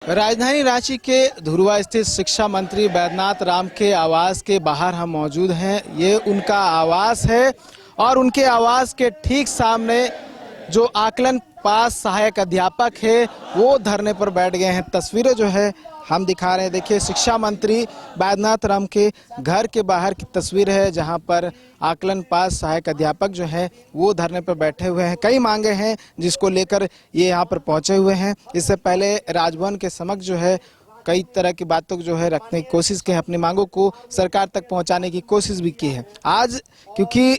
राजधानी रांची के धुरवा स्थित शिक्षा मंत्री बैद्यनाथ राम के आवास के बाहर हम मौजूद हैं। ये उनका आवास है और उनके आवास के ठीक सामने जो आकलन पास सहायक अध्यापक है वो धरने पर बैठ गए हैं। तस्वीरें जो है हम दिखा रहे हैं। देखिए, शिक्षा मंत्री बैद्यनाथ राम के घर के बाहर की तस्वीर है जहां पर आकलन पास सहायक अध्यापक जो है वो धरने पर बैठे हुए हैं। कई मांगे हैं जिसको लेकर ये यहाँ पर पहुंचे हुए हैं। इससे पहले राजभवन के समक्ष जो है कई तरह की बातों को जो है रखने की कोशिश की है, अपनी मांगों को सरकार तक पहुंचाने की कोशिश भी की है। आज क्योंकि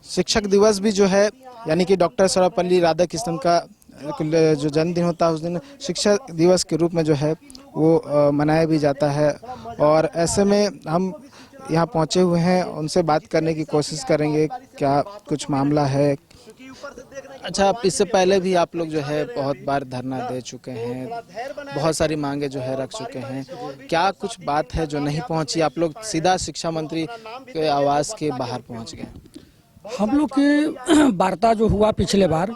शिक्षक दिवस भी जो है यानी कि डॉक्टर सर्वपल्ली राधाकृष्णन का जो जन्मदिन होता है उस दिन शिक्षक दिवस के रूप में जो है वो मनाया भी जाता है। और ऐसे में हम यहाँ पहुँचे हुए हैं, उनसे बात करने की कोशिश करेंगे क्या कुछ मामला है। अच्छा, इससे पहले भी आप लोग जो है बहुत बार धरना दे चुके हैं, बहुत सारी मांगे जो है रख चुके हैं, क्या कुछ बात है जो नहीं पहुंची? आप लोग सीधा शिक्षा मंत्री के आवास के बाहर पहुंच गए। हम लोग की वार्ता जो हुआ पिछले बार,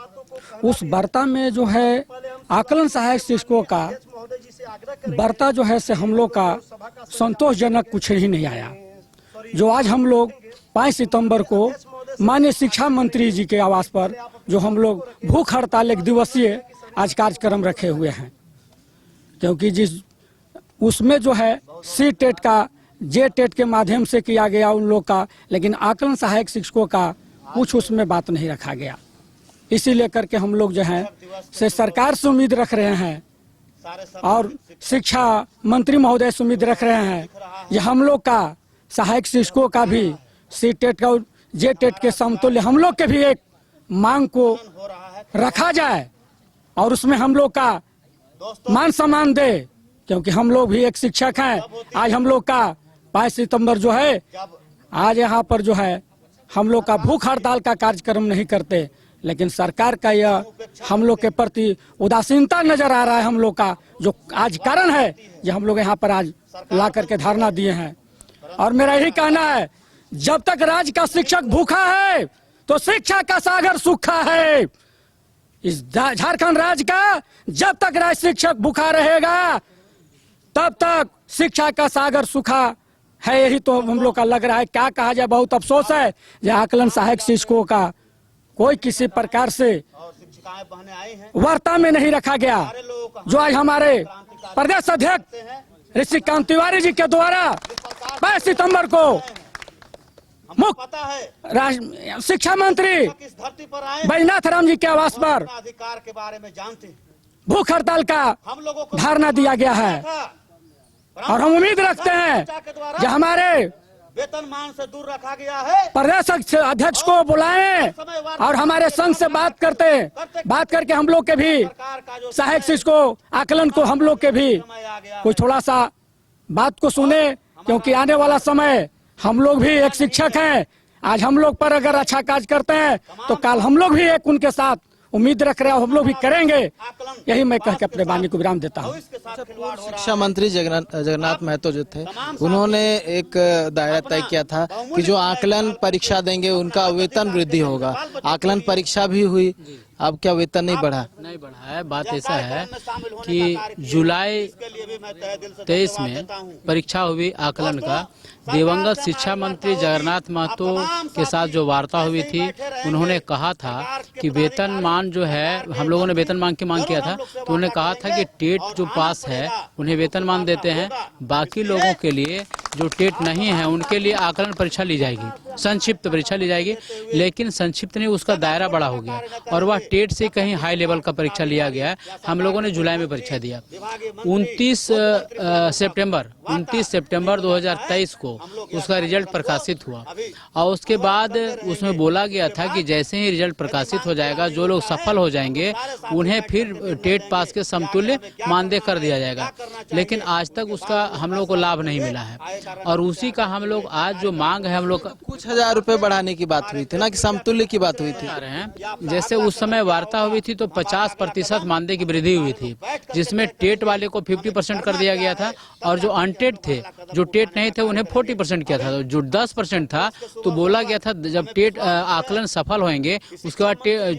उस वार्ता में जो है आकलन सहायक शिक्षकों का वार्ता जो है से हम लोग का संतोषजनक कुछ ही नहीं आया। जो आज हम लोग 5 सितंबर को माननीय शिक्षा मंत्री जी के आवास पर जो हम लोग भूख हड़ताल 1 दिवसीय आज कार्यक्रम रखे हुए हैं, क्योंकि जिस उसमें जो है सी टेट का जे टेट के माध्यम से किया गया उन लोग का, लेकिन आकलन सहायक शिक्षकों का कुछ उसमें बात नहीं रखा गया। इसी लेकर के हम लोग जो है से सरकार से उम्मीद रख रहे हैं और शिक्षा मंत्री महोदय से उम्मीद रख रहे हैं कि हम लोग का सहायक शिक्षकों का भी सी टेट का जे टेट के समतुल्य हम लोग के भी एक मांग को रखा जाए और उसमें हम लोग का मान सम्मान दे, क्योंकि हम लोग भी एक शिक्षक हैं। आज हम लोग का 5 सितंबर जो है आज यहाँ पर जो है हम लोग का भूख हड़ताल का कार्यक्रम नहीं करते, लेकिन सरकार का यह हम लोग के प्रति उदासीनता नजर आ रहा है। हम लोग का जो आज कारण है ये हम लोग यहाँ पर आज ला करके धरना दिए हैं। और मेरा यही कहना है, जब तक राज्य का शिक्षक भूखा है तो शिक्षा का सागर सूखा है। इस झारखंड राज्य का जब तक राज्य शिक्षक भूखा रहेगा तब तक शिक्षा का सागर सूखा है। यही तो हम लोग का लग रहा है। क्या कहा जाए, बहुत अफसोस है जो आकलन सहायक शिक्षकों का कोई किसी प्रकार से वार्ता में नहीं रखा गया। जो आज हमारे प्रदेश अध्यक्ष ऋषिकांत तिवारी जी के द्वारा 5 सितंबर को मुख्य शिक्षा मंत्री बैद्यनाथ राम जी के आवास पर भूख हड़ताल का धरना दिया गया है। और हम उम्मीद रखते हैं कि हमारे वेतनमान से दूर रखा गया है। प्रदेश अध्यक्ष को बुलाएं और हमारे संघ से बात करके हम लोग के भी सहायक शिक्षकों आकलन को हम लोग के भी कोई थोड़ा सा बात को सुने, क्योंकि आने वाला समय हम लोग भी एक शिक्षक हैं। आज हम लोग पर अगर अच्छा कार्य करते हैं तो कल हम लोग भी एक उनके साथ उम्मीद रख रहे हैं, हम लोग भी करेंगे। यही मैं कह के अपने वाणी को विराम देता हूँ। शिक्षा मंत्री जगन्नाथ महतो जो थे उन्होंने एक दायरा तय किया था कि जो आकलन परीक्षा देंगे उनका वेतन वृद्धि होगा। आकलन परीक्षा भी हुई, अब क्या वेतन नहीं बढ़ा? नहीं बढ़ा है। बात ऐसा है कि जुलाई 23 में परीक्षा हुई आकलन का। दिवंगत शिक्षा मंत्री जगन्नाथ महतो के साथ जो वार्ता हुई थी, उन्होंने कहा था कि वेतनमान जो है, हम लोगों ने वेतनमान की मांग किया था, तो उन्होंने कहा था कि टेट जो पास है उन्हें वेतनमान देते हैं, बाकी लोगों के लिए जो टेट नहीं है उनके लिए आकलन परीक्षा ली जाएगी, संक्षिप्त परीक्षा ली जाएगी। लेकिन संक्षिप्त नहीं, उसका दायरा बड़ा हो गया और वह टेट से कहीं हाई लेवल का परीक्षा लिया गया। हम लोगों ने जुलाई में परीक्षा दिया। 29 सितंबर 2023 को उसका रिजल्ट प्रकाशित हुआ और उसके बाद उसमें बोला गया था कि जैसे ही रिजल्ट प्रकाशित हो जाएगा, जो लोग सफल हो जाएंगे उन्हें फिर टेट पास के समतुल्य मानदेय कर दिया जाएगा। लेकिन आज तक उसका हम लोग को लाभ नहीं मिला है और उसी का हम लोग आज जो मांग है, हम लोग कुछ कुछ हजार रुपए बढ़ाने की बात हुई थी ना, कि समतुल्य की बात हुई थी। आ रहे हैं जैसे उस समय वार्ता हुई थी तो 50% मानदेय की वृद्धि हुई थी, जिसमें टेट वाले को 50% कर दिया गया था और जो अनटेट थे, जो टेट नहीं थे, उन्हें 40% किया था। जो 10% था तो बोला गया था जब टेट आकलन सफल होंगे उसके बाद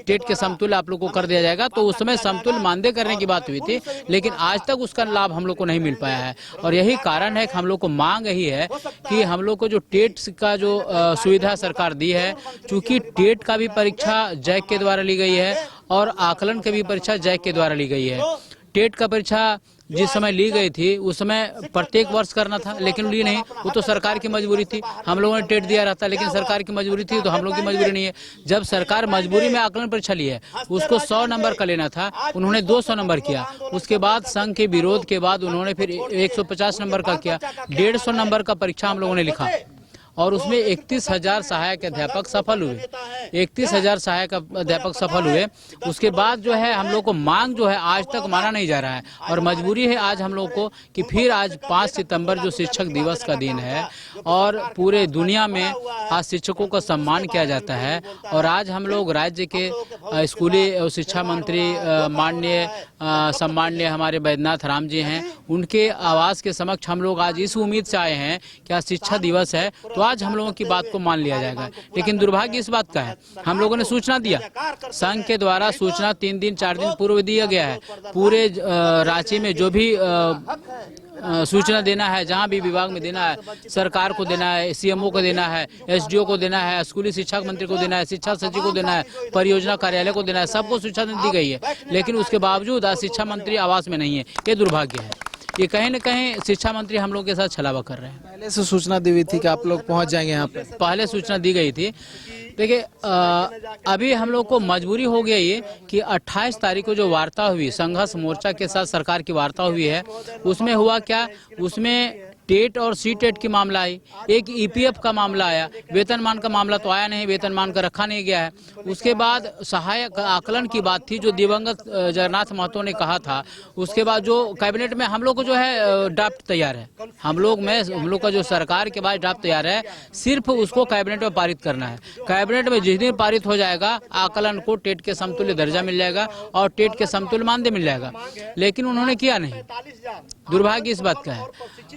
टेट के समतुल्य आप लोग को कर दिया जाएगा। तो उस समय समतुल्य मानदेय करने की बात हुई थी, लेकिन आज तक उसका लाभ हम लोग को नहीं मिल पाया है। और यही कारण है कि हम लोग को मांग यही है कि हम लोग को जो टेट का जो सुविधा सरकार दी है, चूंकि टेट का भी परीक्षा जैक के द्वारा ली गई है और आकलन की भी परीक्षा जैक के द्वारा ली गई है। टेट का परीक्षा जिस समय ली गई थी उस समय प्रत्येक वर्ष करना था, लेकिन ली नहीं, वो तो सरकार की मजबूरी थी। हम लोगों ने टेट दिया रहता, लेकिन सरकार की मजबूरी थी, तो हम लोग की मजबूरी नहीं है। जब सरकार मजबूरी में आकलन परीक्षा ली है, उसको 100 नंबर का लेना था, उन्होंने 200 नंबर किया। उसके बाद संघ के विरोध के बाद उन्होंने फिर 150 नंबर का किया। 150 नंबर का परीक्षा हम लोगों ने लिखा और उसमें 31,000 सहायक अध्यापक सफल हुए। 31,000 सहायक अध्यापक सफल हुए। उसके बाद जो है हम लोग को मांग जो है आज तक माना नहीं जा रहा है और मजबूरी है आज हम लोग को कि फिर आज 5 सितंबर जो शिक्षक दिवस का दिन है और पूरे दुनिया में आज शिक्षकों का सम्मान किया जाता है। और आज हम लोग राज्य के स्कूली शिक्षा मंत्री माननीय सम्माननीय हमारे बैद्यनाथ राम जी हैं, उनके आवास के समक्ष हम लोग आज इस उम्मीद से आए हैं कि आज शिक्षा दिवस है तो आज हम लोगों की बात को मान लिया जाएगा। लेकिन दुर्भाग्य इस बात का है, हम लोगों ने सूचना दिया, संघ के द्वारा सूचना 3 दिन 4 दिन पूर्व दिया गया है। पूरे रांची में जो भी सूचना देना है, जहां भी विभाग में देना है, सरकार को देना है, सीएमओ को देना है, एसडीओ को देना है, स्कूली शिक्षा मंत्री को देना है, शिक्षा सचिव को देना है, परियोजना कार्यालय को देना है, सबको सूचना दी गई है। लेकिन उसके बावजूद आज शिक्षा मंत्री आवास में नहीं है। ये दुर्भाग्य है। ये कहीं न कहीं शिक्षा मंत्री हम लोग के साथ छलावा कर रहे हैं। पहले से सूचना दी हुई थी कि आप लोग पहुंच जाएंगे यहाँ पे? पहले सूचना दी गई थी। देखिए अभी हम लोग को मजबूरी हो गई ये कि 28 तारीख को जो वार्ता हुई संघर्ष मोर्चा के साथ सरकार की वार्ता हुई है, उसमें हुआ क्या, उसमें टेट और सी टेट की मामला आई, एक ईपीएफ का मामला आया, वेतनमान का मामला तो आया नहीं, वेतनमान का रखा नहीं गया है। उसके बाद सहायक आकलन की बात थी जो दिवंगत जगन्नाथ महतो ने कहा था। उसके बाद जो कैबिनेट में हम लोग को जो है ड्राफ्ट तैयार है, हम लोग का जो सरकार के बाद ड्राफ्ट तैयार है, सिर्फ उसको कैबिनेट में पारित करना है। कैबिनेट में जिस दिन पारित हो जाएगा आकलन को टेट के समतुल्य दर्जा मिल जाएगा और टेट के समतुल्य मानदेय मिल जाएगा, लेकिन उन्होंने किया नहीं। दुर्भाग्य इस बात का है,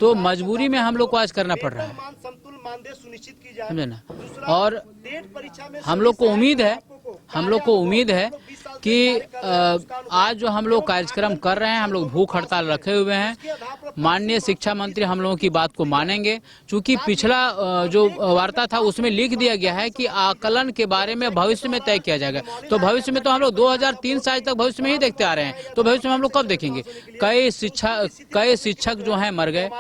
तो मजबूरी में हम लोग को आज करना पड़ रहा है, समझे ना। और हम लोग को उम्मीद है कि आज जो हम लोग कार्यक्रम कर रहे हैं, हम लोग भूख हड़ताल रखे हुए हैं, माननीय शिक्षा मंत्री हम लोगों की बात को मानेंगे। चूंकि पिछला जो वार्ता था उसमें लिख दिया गया है कि आकलन के बारे में भविष्य में तय किया जाएगा। तो भविष्य में तो हम लोग 2003 से आज तक भविष्य में ही देखते आ रहे हैं, तो भविष्य में हम लोग कब देखेंगे? कई शिक्षक जो हैं मर गए,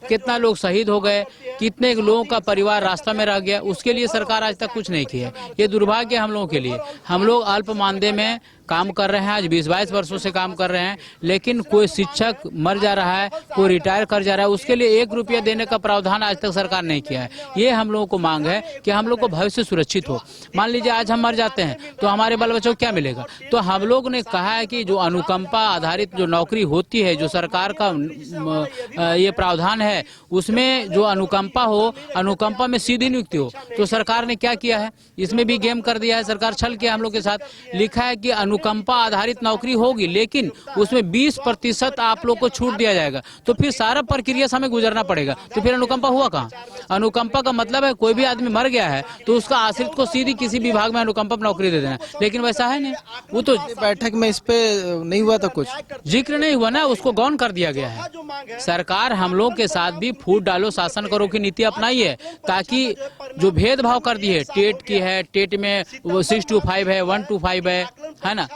कितना लोग शहीद हो गए, कितने लोगों का परिवार रास्ता में रह गया, उसके लिए सरकार आज तक कुछ नहीं किया। ये दुर्भाग्य हम लोगों के लिए। हम लोग अल्प मानदेय में काम कर रहे हैं, आज 20-22 वर्षों से काम कर रहे हैं, लेकिन कोई शिक्षक मर जा रहा है, कोई रिटायर कर जा रहा है, उसके लिए 1 रुपया देने का प्रावधान आज तक सरकार नहीं किया है। ये हम लोगों को मांग है कि हम लोग को भविष्य सुरक्षित हो। मान लीजिए आज हम मर जाते हैं तो हमारे बाल बच्चों को क्या मिलेगा? तो हम लोग ने कहा है कि जो अनुकंपा आधारित जो नौकरी होती है, जो सरकार का ये प्रावधान है, उसमें जो अनुकंपा हो, अनुकंपा में सीधी नियुक्ति हो। तो सरकार ने क्या किया है, इसमें भी गेम कर दिया है, सरकार छल किया हम लोग के साथ। लिखा है कि अनुकंपा आधारित नौकरी होगी, लेकिन उसमें 20% आप लोग को छूट दिया जाएगा। तो फिर सारा प्रक्रिया से हमें गुजरना पड़ेगा, तो फिर अनुकंपा हुआ कहाँ? अनुकंपा का मतलब है कोई भी आदमी मर गया है तो उसका आश्रित को सीधी किसी विभाग में अनुकंपा नौकरी दे देना, लेकिन वैसा है नहीं। वो तो बैठक में इस पे नहीं हुआ था, कुछ जिक्र नहीं हुआ ना, उसको गौण कर दिया गया है। सरकार हम लोग के साथ भी फूट डालो शासन करो की नीति अपनाई है, ताकि जो भेदभाव कर दी है, टेट की है, टेट में 625 है, 125 है ना,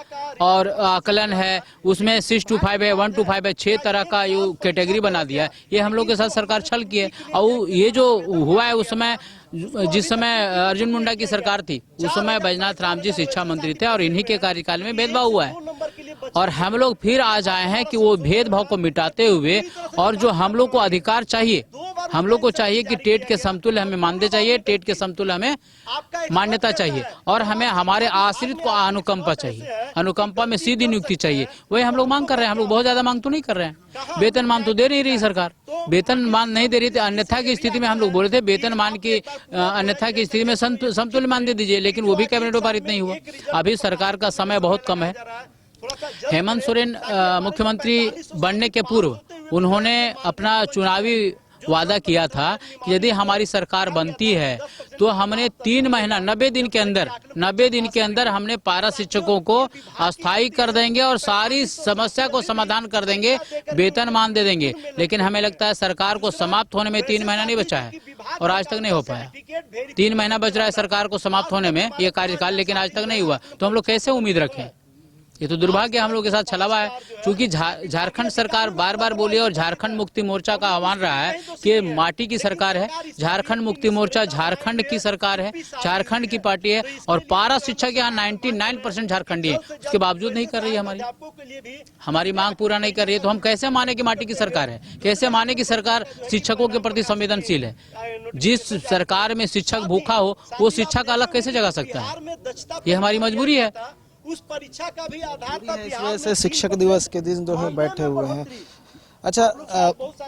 और आकलन है उसमें 625 है, 125 है, 6 तरह का ये कैटेगरी बना दिया है। ये हम लोग के साथ सरकार छल की है। और ये जो हुआ है उस समय, जिस समय अर्जुन मुंडा की सरकार थी, उस समय बैजनाथ राम जी शिक्षा मंत्री थे और इन्हीं के कार्यकाल में भेदभाव हुआ है। और हम लोग फिर आज आए हैं कि वो भेदभाव को मिटाते हुए और जो हम लोग को अधिकार चाहिए हम लोग को चाहिए कि टेट के समतुल्य हमें मानदेय चाहिए, टेट के समतुल्य हमें मान्यता चाहिए, और हमें हमारे आश्रित को अनुकंपा चाहिए, अनुकंपा में सीधी नियुक्ति चाहिए। वही हम लोग मांग कर रहे हैं। हम लोग बहुत ज्यादा मांग तो नहीं कर रहे हैं, वेतनमान तो दे नहीं रही सरकार, वेतनमान नहीं दे रही थी। अन्यथा की स्थिति में हम लोग बोले थे वेतनमान की अन्यथा की स्थिति में समतुल्य मान दे दीजिए, लेकिन वो भी कैबिनेट में पारित नहीं हुआ। अभी सरकार का समय बहुत कम है। हेमंत सोरेन मुख्यमंत्री बनने के पूर्व उन्होंने अपना चुनावी वादा किया था कि यदि हमारी सरकार बनती है तो हमने 3 महीना 90 दिन के अंदर हमने पारा शिक्षकों को अस्थायी कर देंगे और सारी समस्या को समाधान कर देंगे, वेतनमान दे देंगे। लेकिन हमें लगता है सरकार को समाप्त होने में 3 महीना नहीं बचा है और आज तक नहीं हो पाया। 3 महीना बच रहा है सरकार को समाप्त होने में ये कार्यकाल, लेकिन आज तक नहीं हुआ। तो हम लोग कैसे उम्मीद रखें? ये तो दुर्भाग्य हम लोग के साथ छलावा है। क्योंकि झारखंड सरकार बार बार बोली और झारखंड मुक्ति मोर्चा का आह्वान रहा है कि माटी की सरकार है, झारखंड मुक्ति मोर्चा झारखंड की सरकार है, झारखंड की पार्टी है, और पारा शिक्षा के यहाँ 99% झारखंडी है, उसके बावजूद नहीं कर रही है हमारी मांग पूरा नहीं कर रही है। तो हम कैसे माने कि माटी की सरकार है? कैसे माने कि सरकार शिक्षकों के प्रति संवेदनशील है? जिस सरकार में शिक्षक भूखा हो वो शिक्षा का अलग कैसे जगा सकता है? ये हमारी मजबूरी है। उस परीक्षा का भी आधार था। इस वजह से शिक्षक दिवस के दिन जो है बैठे हुए हैं। अच्छा,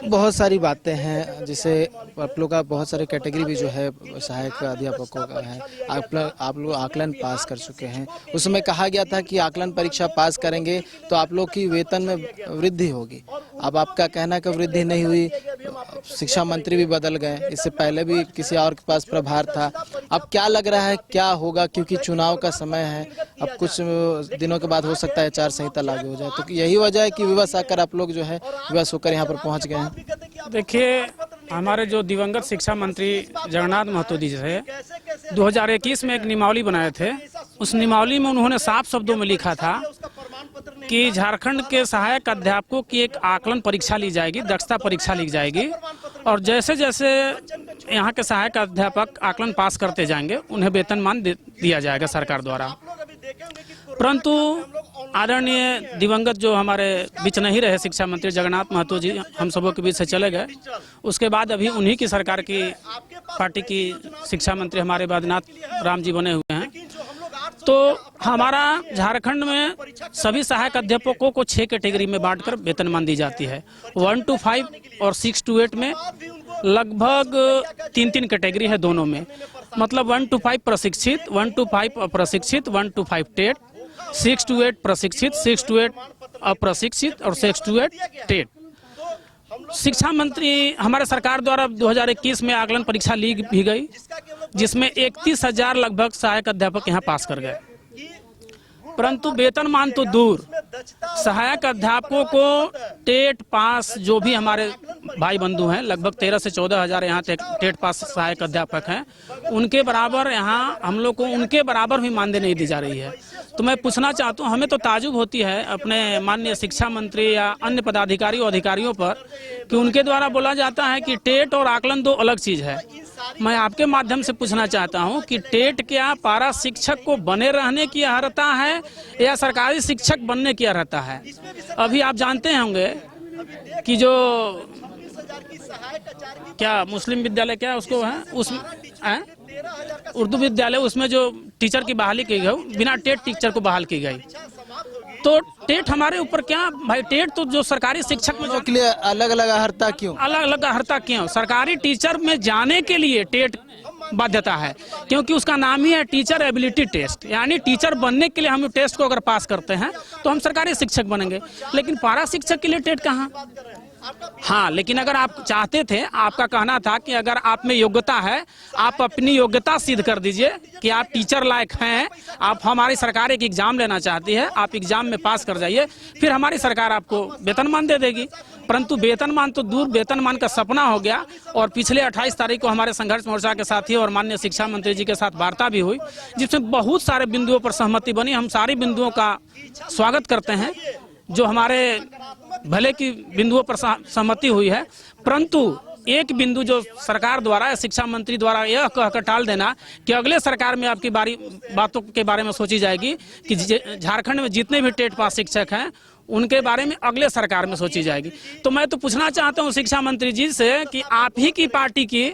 बहुत सारी बातें हैं, जिसे आप लोग का बहुत सारे कैटेगरी भी जो है सहायक अध्यापकों का है। आप लोग आकलन पास कर चुके हैं। उसमें कहा गया था कि आकलन परीक्षा पास करेंगे तो आप लोग की वेतन में वृद्धि होगी। अब आपका कहना है कि वृद्धि नहीं हुई, शिक्षा मंत्री भी बदल गए, इससे पहले भी किसी और के पास प्रभार था। अब क्या लग रहा है क्या होगा? क्योंकि चुनाव का समय है, अब कुछ दिनों के बाद हो सकता है आचार संहिता लागू हो जाए। तो यही वजह है कि विवश आकर आप लोग जो है होकर यहाँ पर पहुँच गए हैं। देखिए, हमारे जो दिवंगत शिक्षा मंत्री जगन्नाथ महतो जी से 2021 में एक नियमावली बनाए थे। उस नियमावली में उन्होंने साफ शब्दों में लिखा था कि झारखंड के सहायक अध्यापकों की एक आकलन परीक्षा ली जाएगी, दक्षता परीक्षा ली जाएगी, और जैसे जैसे यहाँ के सहायक अध्यापक आकलन पास करते जाएंगे उन्हें वेतनमान दिया जाएगा सरकार द्वारा। परंतु आदरणीय दिवंगत जो हमारे बीच नहीं रहे शिक्षा मंत्री जगन्नाथ महतो जी, हम सबों के बीच से चले गए। उसके बाद अभी उन्हीं की सरकार की पार्टी की शिक्षा मंत्री हमारे बैद्यनाथ राम जी बने हुए हैं। तो हमारा झारखंड में सभी सहायक अध्यापकों को 6 कैटेगरी में बांटकर वेतनमान दी जाती है। 1 to 5 और 6 to 8 में लगभग 3-3 कैटेगरी है दोनों में। मतलब 1 to 5 प्रशिक्षित, 1 to 5 अप्रशिक्षित, 1 to 5 टेट, 6 to 8 प्रशिक्षित, 6 to 8 अप्रशिक्षित और 6 to 8 टेट। शिक्षा मंत्री हमारे सरकार द्वारा 2021 में आकलन परीक्षा ली भी गई, जिसमें 31,000 लगभग सहायक अध्यापक यहाँ पास कर गए। परंतु वेतनमान तो दूर, सहायक अध्यापकों को टेट पास जो भी हमारे भाई बंधु हैं, लगभग 13 से 14 हजार यहाँ टेट पास सहायक अध्यापक हैं, उनके बराबर यहाँ हम लोग को उनके बराबर भी मानदेय नहीं दी जा रही है। तो मैं पूछना चाहता हूँ, हमें तो ताजुब होती है अपने माननीय शिक्षा मंत्री या अन्य पदाधिकारियों अधिकारियों पर कि उनके द्वारा बोला जाता है कि टेट और आकलन 2 अलग चीज है। मैं आपके माध्यम से पूछना चाहता हूं कि टेट क्या पारा शिक्षक को बने रहने की अर्हता है या सरकारी शिक्षक बनने की अर्हता है? अभी आप जानते होंगे कि जो क्या मुस्लिम विद्यालय क्या उसको है, उसमें उर्दू विद्यालय, उसमें जो टीचर की बहाली की गई बिना टेट टीचर को बहाल की गई। तो टेट हमारे ऊपर क्या भाई? टेट तो जो सरकारी शिक्षक में के लिए अलग अलग अर्हता क्यों? अलग अलग अर्हता क्यों? सरकारी टीचर में जाने के लिए टेट बाध्यता है, क्योंकि उसका नाम ही है टीचर एबिलिटी टेस्ट, यानी टीचर बनने के लिए हम टेस्ट को अगर पास करते हैं तो हम सरकारी शिक्षक बनेंगे। लेकिन पारा शिक्षक के लिए टेट कहाँ? हाँ, लेकिन अगर आप चाहते थे, आपका कहना था कि अगर आप में योग्यता है, आप अपनी योग्यता सिद्ध कर दीजिए कि आप टीचर लायक हैं, आप हमारी सरकार एक एग्जाम लेना चाहती है, आप एग्जाम में पास कर जाइए, फिर हमारी सरकार आपको वेतनमान दे देगी। परंतु वेतनमान तो दूर, वेतनमान का सपना हो गया। और पिछले 28 तारीख को हमारे संघर्ष मोर्चा के साथी और माननीय शिक्षा मंत्री जी के साथ वार्ता भी हुई, जिसमें बहुत सारे बिंदुओं पर सहमति बनी। हम सारी बिंदुओं का स्वागत करते हैं जो हमारे भले की बिंदुओं पर सहमति हुई है। परंतु एक बिंदु जो सरकार द्वारा, शिक्षा मंत्री द्वारा यह कहकर टाल देना कि अगले सरकार में आपकी बातों के बारे में सोची जाएगी कि झारखंड में जितने भी टेट पास शिक्षक हैं उनके बारे में अगले सरकार में सोची जाएगी। तो मैं तो पूछना चाहता हूं शिक्षा मंत्री जी से कि आप ही की पार्टी की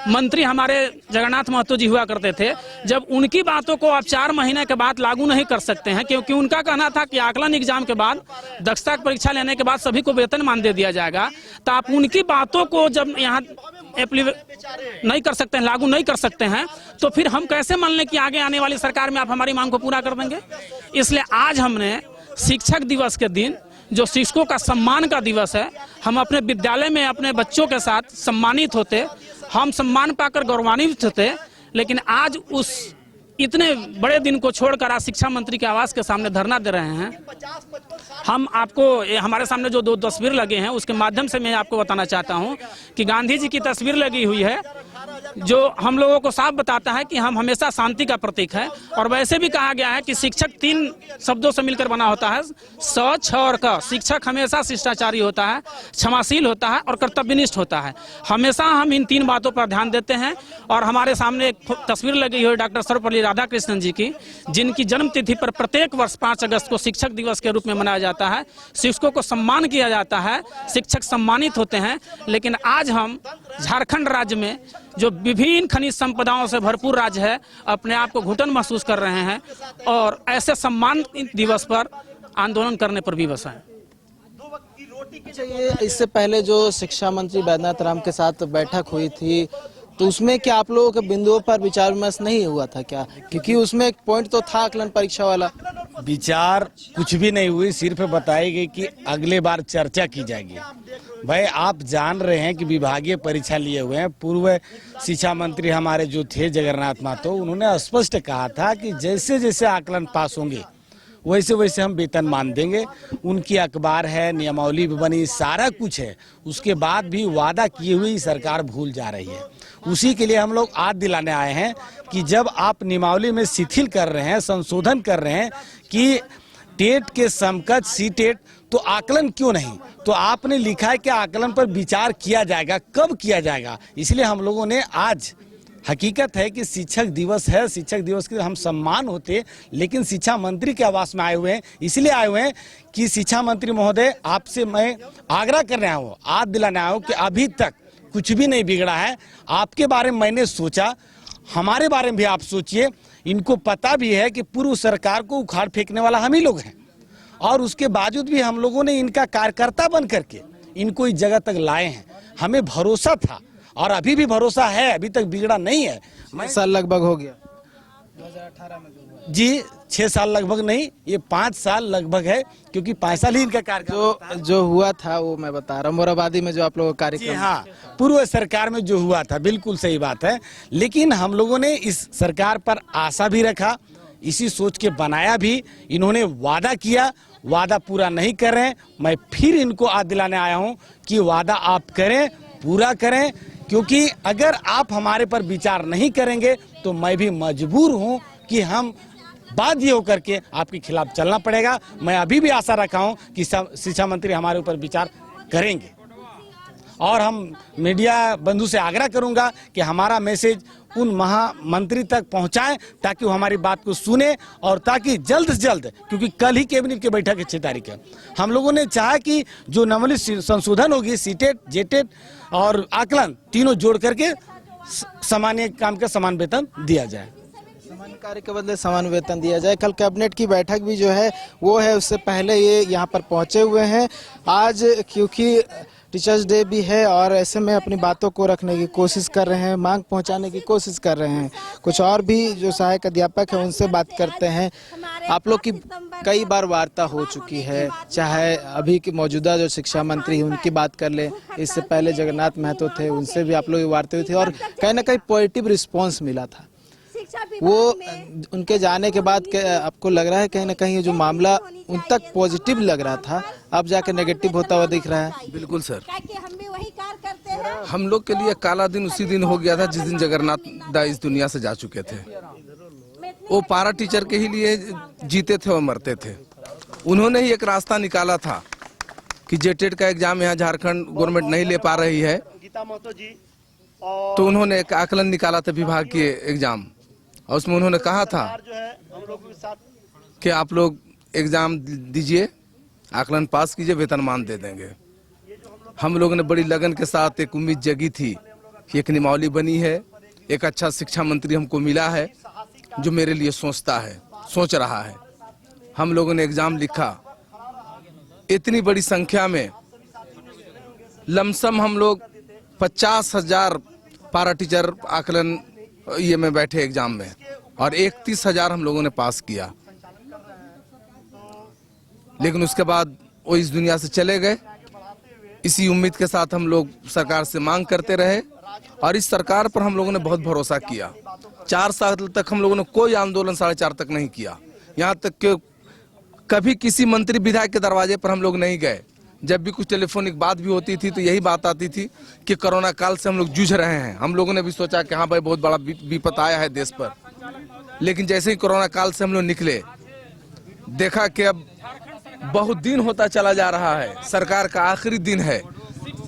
मंत्री हमारे जगन्नाथ महतो जी हुआ करते थे, जब उनकी बातों को आप 4 महीने के बाद लागू नहीं कर सकते हैं, क्योंकि उनका कहना था कि आकलन एग्जाम के बाद दक्षता परीक्षा लेने के बाद सभी को वेतनमान दे दिया जाएगा, तो आप उनकी बातों को जब यहाँ नहीं कर सकते हैं, लागू नहीं कर सकते हैं, तो फिर हम कैसे मान लें कि आगे आने वाली सरकार में आप हमारी मांग को पूरा कर देंगे। इसलिए आज हमने शिक्षक दिवस के दिन, जो शिक्षकों का सम्मान का दिवस है, हम अपने विद्यालय में अपने बच्चों के साथ सम्मानित होते, हम सम्मान पाकर गौरवान्वित होते, लेकिन आज उस इतने बड़े दिन को छोड़कर आज शिक्षा मंत्री के आवास के सामने धरना दे रहे हैं। हम आपको हमारे सामने जो 2 तस्वीर लगे हैं उसके माध्यम से मैं आपको बताना चाहता हूं कि गांधी जी की तस्वीर लगी हुई है, जो हम लोगों को साफ बताता है कि हम हमेशा शांति का प्रतीक है। और वैसे भी कहा गया है कि शिक्षक 3 शब्दों से मिलकर बना होता है, स, छ और क। शिक्षक हमेशा शिष्टाचारी होता है, क्षमाशील होता है और कर्तव्यनिष्ठ होता है। हमेशा हम इन 3 बातों पर ध्यान देते हैं। और हमारे सामने एक तस्वीर लगी हुई है डॉक्टर सर्वपल्ली राधाकृष्णन जी की, जिनकी जन्म तिथि पर प्रत्येक वर्ष 5 अगस्त को शिक्षक दिवस के रूप में मनाया जाता है। शिक्षकों को सम्मान किया जाता है, शिक्षक सम्मानित होते हैं। लेकिन आज हम झारखंड राज्य में जो विभिन्न खनिज संपदाओं से भरपूर राज्य है, अपने आप को घुटन महसूस कर रहे हैं और ऐसे सम्मान दिवस पर आंदोलन करने पर विवश हैं। अच्छा, ये इससे पहले जो शिक्षा मंत्री बैद्यनाथ राम के साथ बैठक हुई थी, तो उसमें क्या आप लोगों के बिंदुओं पर विचार विमर्श नहीं हुआ था क्या? क्योंकि उसमें एक पॉइंट तो था आकलन परीक्षा वाला। विचार कुछ भी नहीं हुई, सिर्फ बताई गई कि अगले बार चर्चा की जाएगी। भाई आप जान रहे हैं कि विभागीय परीक्षा लिए हुए हैं। पूर्व शिक्षा मंत्री हमारे जो थे जगन्नाथ महतो, उन्होंने स्पष्ट कहा था कि जैसे जैसे आकलन पास होंगे वैसे वैसे हम वेतन मान देंगे। उनकी अखबार है, नियमावली भी बनी, सारा कुछ है। उसके बाद भी वादा किए हुए सरकार भूल जा रही है। उसी के लिए हम लोग आज दिलाने आए हैं कि जब आप नियमावली में शिथिल कर रहे हैं, संशोधन कर रहे हैं कि टेट के समकक्ष सीटेट, तो आकलन क्यों नहीं? तो आपने लिखा है कि आकलन पर विचार किया जाएगा, कब किया जाएगा? इसलिए हम लोगों ने आज, हकीकत है कि शिक्षक दिवस है, शिक्षक दिवस के हम सम्मान होते, लेकिन शिक्षा मंत्री के आवास में आए हुए हैं। इसलिए आए हुए हैं कि शिक्षा मंत्री महोदय, आपसे मैं आग्रह कर रहा हूँ, आज दिलाने आया हूँ कि अभी तक कुछ भी नहीं बिगड़ा है। आपके बारे में मैंने सोचा, हमारे बारे में भी आप सोचिए। इनको पता भी है कि पूर्व सरकार को उखाड़ फेंकने वाला हम ही लोग हैं, और उसके बावजूद भी हम लोगों ने इनका कार्यकर्ता बन करके इनको इस जगह तक लाए हैं। हमें भरोसा था और अभी भी भरोसा है, अभी तक बिगड़ा नहीं है। 6 साल लगभग हो गया 2018 में जी, 6 साल लगभग नहीं, ये 5 साल लगभग है, क्योंकि 5 साल ही इनका कार्यकाल जो हुआ था वो मैं बता रहा हूँ। मोराबादी में जो आप लोगों का कार्यक्रम, हाँ, पूर्व सरकार में जो हुआ था, बिल्कुल सही बात है। लेकिन हम लोगों ने इस सरकार पर आशा भी रखा, इसी सोच के बनाया भी। इन्होंने वादा किया, वादा पूरा नहीं कर रहे हैं। मैं फिर इनको आज दिलाने आया हूँ कि वादा आप करें, पूरा करें, क्योंकि अगर आप हमारे पर विचार नहीं करेंगे तो मैं भी मजबूर हूं कि हम बाध्य होकर के आपके खिलाफ चलना पड़ेगा। मैं अभी भी आशा रखा हूं कि शिक्षा मंत्री हमारे ऊपर विचार करेंगे, और हम मीडिया बंधु से आग्रह करूंगा कि हमारा मैसेज उन महामंत्री तक पहुंचाएं, ताकि वो हमारी बात को सुने, और ताकि जल्द से जल्द, क्योंकि कल ही कैबिनेट की बैठक है 6 तारीख है, हम लोगों ने चाहा कि जो नवलित संशोधन होगी, सीटेट, जेटेट और आकलन तीनों जोड़ करके सामान्य काम का समान वेतन दिया जाए, समान कार्य के बदले समान वेतन दिया जाए। कल कैबिनेट की बैठक भी जो है वो है, उससे पहले ये यहाँ पर पहुंचे हुए हैं। आज क्योंकि टीचर्स डे भी है और ऐसे में अपनी बातों को रखने की कोशिश कर रहे हैं, मांग पहुंचाने की कोशिश कर रहे हैं। कुछ और भी जो सहायक अध्यापक हैं उनसे बात करते हैं। आप लोग की कई बार वार्ता हो चुकी है, चाहे अभी की मौजूदा जो शिक्षा मंत्री हैं उनकी बात कर ले, इससे पहले जगन्नाथ महतो थे, उनसे भी आप लोग की वार्ता हुई थी और कहीं ना कहीं पॉजिटिव रिस्पॉन्स मिला था। वो उनके जाने के बाद आपको लग रहा है कहीं ना कहीं जो मामला उन तक पॉजिटिव लग रहा था, अब जाके नेगेटिव होता हुआ दिख रहा है? बिल्कुल सर, हम लोग के लिए काला दिन उसी दिन हो गया था जिस दिन जगन्नाथ दा इस दुनिया से जा चुके थे। वो पारा टीचर के ही लिए जीते थे और मरते थे। उन्होंने ही एक रास्ता निकाला था कि जेटेट का एग्जाम यहाँ झारखंड गवर्नमेंट नहीं ले पा रही है, तो उन्होंने एक आकलन निकाला था विभाग के एग्जाम, और उसमें उन्होंने कहा था कि आप लोग एग्जाम दीजिए आकलन पास कीजिए, वेतनमान दे देंगे। हम लोगों ने बड़ी लगन के साथ एक उम्मीद जगी थी कि एक निमावली बनी है, एक अच्छा शिक्षा मंत्री हमको मिला है जो मेरे लिए सोच रहा है। हम लोगों ने एग्जाम लिखा, इतनी बड़ी संख्या में लमसम हम लोग 50,000 पारा टीचर आकलन ये में बैठे एग्जाम में, और 31,000 हम लोगों ने पास किया। लेकिन उसके बाद वो इस दुनिया से चले गए। इसी उम्मीद के साथ हम लोग सरकार से मांग करते रहे, और इस सरकार पर हम लोगों ने बहुत भरोसा किया। 4 साल तक हम लोगों ने कोई आंदोलन 4.5 तक नहीं किया। यहाँ तक कि कभी किसी मंत्री विधायक के दरवाजे पर हम लोग नहीं गए। जब भी कुछ टेलीफोनिक बात भी होती थी तो यही बात आती थी कि कोरोना काल से हम लोग जूझ रहे हैं। हम लोगों ने भी सोचा कि हाँ भाई, बहुत बड़ा विपत आया है देश पर। लेकिन जैसे ही कोरोना काल से हम लोग निकले, देखा कि अब बहुत दिन होता चला जा रहा है, सरकार का आखिरी दिन है,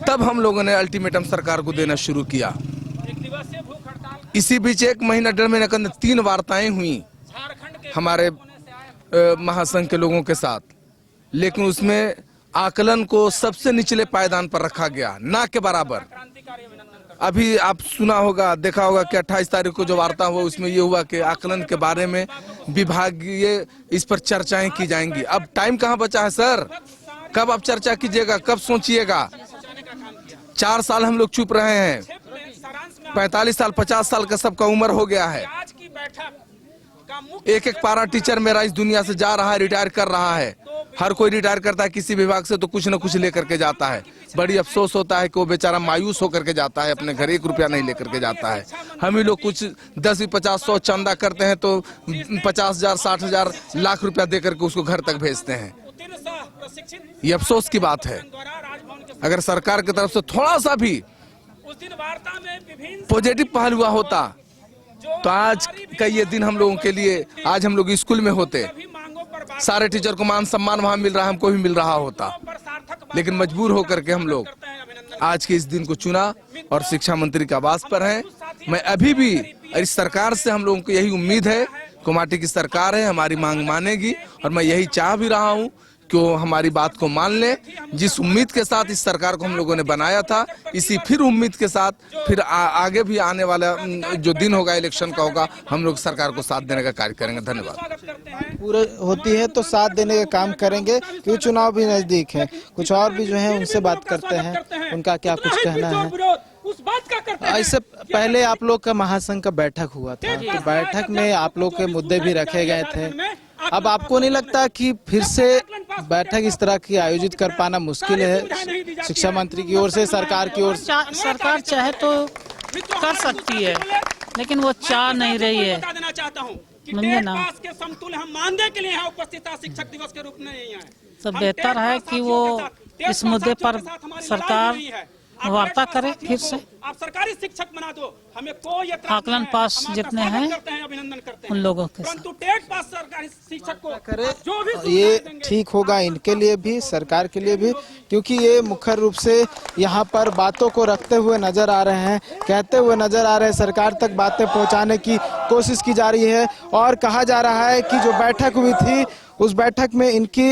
तब हम लोगों ने अल्टीमेटम सरकार को देना शुरू किया। इसी बीच 1 महीना 1.5 महीने के अंदर 3 वार्ताएं हुई हमारे महासंघ के लोगों के साथ, लेकिन उसमें आकलन को सबसे निचले पायदान पर रखा गया, ना के बराबर। अभी आप सुना होगा, देखा होगा कि 28 तारीख को जो वार्ता हुआ उसमें ये हुआ कि आकलन के बारे में विभागीय इस पर चर्चाएं की जाएंगी। अब टाइम कहाँ बचा है सर? कब आप चर्चा कीजिएगा, कब सोचिएगा? 4 साल हम लोग चुप रहे हैं, 45 साल 50 साल का सबका उम्र हो गया है। एक पारा टीचर मेरा इस दुनिया से जा रहा है, रिटायर कर रहा है। हर कोई रिटायर करता है किसी विभाग से तो कुछ न कुछ लेकर के जाता है। बड़ी अफसोस होता है कि वो बेचारा मायूस होकर के जाता है, अपने घर 1 रुपया नहीं लेकर के जाता है। हम ही लोग कुछ 10, 50, 100 चंदा करते हैं तो 50,000, 60,000, लाख रुपया दे करके उसको घर तक भेजते हैं। ये अफसोस की बात है। अगर सरकार की तरफ से थोड़ा सा भी पॉजिटिव पहल हुआ होता तो आज का ये दिन हम लोगों के लिए, आज हम लोग स्कूल में होते, सारे टीचर को मान सम्मान वहां मिल रहा है, हमको भी मिल रहा होता। लेकिन मजबूर होकर के हम लोग आज के इस दिन को चुना और शिक्षा मंत्री के आवास पर हैं। मैं अभी भी इस सरकार से हम लोगों को यही उम्मीद है, कोमाटी की सरकार है, हमारी मांग मानेगी, और मैं यही चाह भी रहा हूँ कि वो हमारी बात को मान ले। जिस उम्मीद के साथ इस सरकार को हम लोगों ने बनाया था, इसी फिर उम्मीद के साथ फिर आगे भी आने वाला जो दिन होगा इलेक्शन का होगा, हम लोग सरकार को साथ देने का कार्य करेंगे। धन्यवाद। पूरे होती है तो साथ देने का काम करेंगे, क्योंकि चुनाव भी नजदीक है। कुछ और भी जो है उनसे बात करते हैं, उनका क्या कुछ कहना है। इससे पहले आप लोग का महासंघ का बैठक हुआ था, तो बैठक में आप लोग के मुद्दे भी रखे गए थे। अब आपको नहीं लगता कि फिर से बैठक इस तरह की आयोजित कर पाना मुश्किल है? शिक्षा मंत्री की ओर से, सरकार की ओर से। सरकार चाहे तो कर सकती है, लेकिन वो चाह नहीं रही है। समझे ना? हम मानने के लिए यहाँ उपस्थित शिक्षक दिवस के रूप में तो बेहतर है कि वो इस मुद्दे पर सरकार वार्ता करे फिर से। आप सरकारी शिक्षक बना दो, हमें कोई आकलन पास जितने हैं अभिनंदन करते हैं उन लोगों के परंतु टेट पास सरकारी शिक्षक को करे जो भी ये ठीक होगा इनके लिए भी, सरकार के लिए भी, क्योंकि ये मुख्य रूप से यहाँ पर बातों को रखते हुए नजर आ रहे हैं, कहते हुए नजर आ रहे हैं। सरकार तक बातें पहुँचाने की कोशिश की जा रही है, और कहा जा रहा है कि जो बैठक हुई थी उस बैठक में इनकी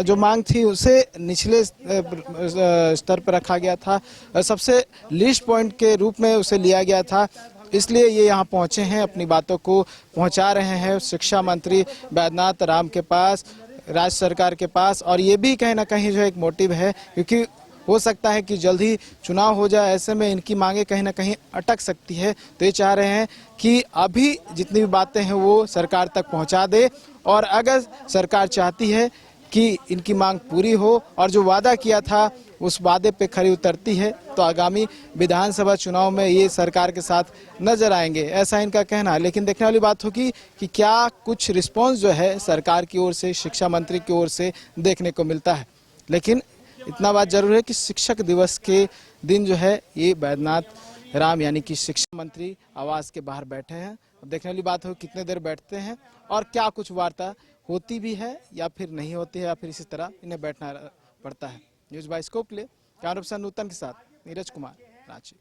जो मांग थी उसे निचले स्तर पर रखा गया था, सबसे लीस्ट पॉइंट के रूप में उसे लिया गया था। इसलिए ये यहाँ पहुँचे हैं, अपनी बातों को पहुँचा रहे हैं शिक्षा मंत्री बैद्यनाथ राम के पास, राज्य सरकार के पास। और ये भी कहीं ना कहीं जो एक मोटिव है, क्योंकि हो सकता है कि जल्द ही चुनाव हो जाए, ऐसे में इनकी मांगे कहीं ना कहीं अटक सकती है। तो ये चाह रहे हैं कि अभी जितनी भी बातें हैं वो सरकार तक पहुंचा दे, और अगर सरकार चाहती है कि इनकी मांग पूरी हो और जो वादा किया था उस वादे पे खरी उतरती है, तो आगामी विधानसभा चुनाव में ये सरकार के साथ नजर आएंगे, ऐसा इनका कहना है। लेकिन देखने वाली बात होगी कि क्या कुछ रिस्पॉन्स जो है सरकार की ओर से, शिक्षा मंत्री की ओर से देखने को मिलता है। लेकिन इतना बात जरूर है कि शिक्षक दिवस के दिन जो है ये बैद्यनाथ राम यानी कि शिक्षा मंत्री आवास के बाहर बैठे हैं। देखने वाली बात हो कितने देर बैठते हैं और क्या कुछ वार्ता होती भी है या फिर नहीं होती है, या फिर इसी तरह इन्हें बैठना पड़ता है। न्यूज़ बाय स्कोप के लिए कैमरा पर्सन नूतन के साथ नीरज कुमार, रांची।